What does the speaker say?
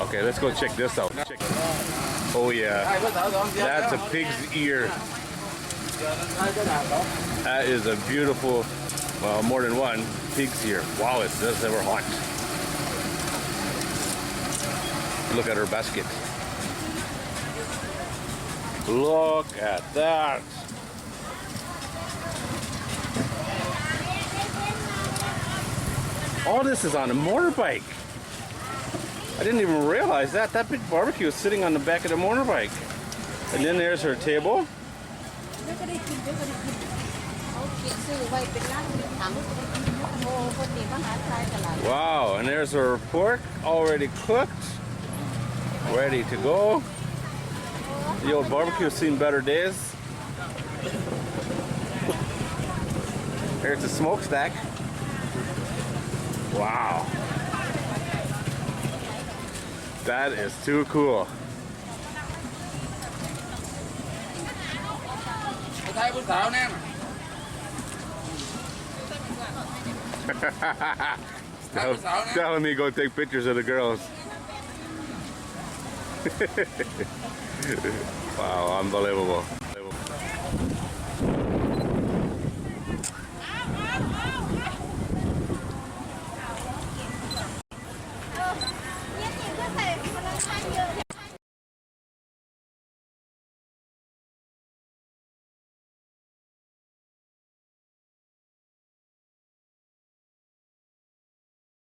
Okay, let's go check this out. Oh yeah, that's a pig's ear. That is a beautiful, well, more than one pig's ear. Wow, it does ever hot. Look at her basket. Look at that. All this is on a motorbike. I didn't even realize that. That big barbecue is sitting on the back of the motorbike. And then there's her table. Wow, and there's her pork already cooked, ready to go. The old barbecue's seen better days. Here's the smokestack. Wow. That is too cool. Telling me go take pictures of the girls. Wow, unbelievable.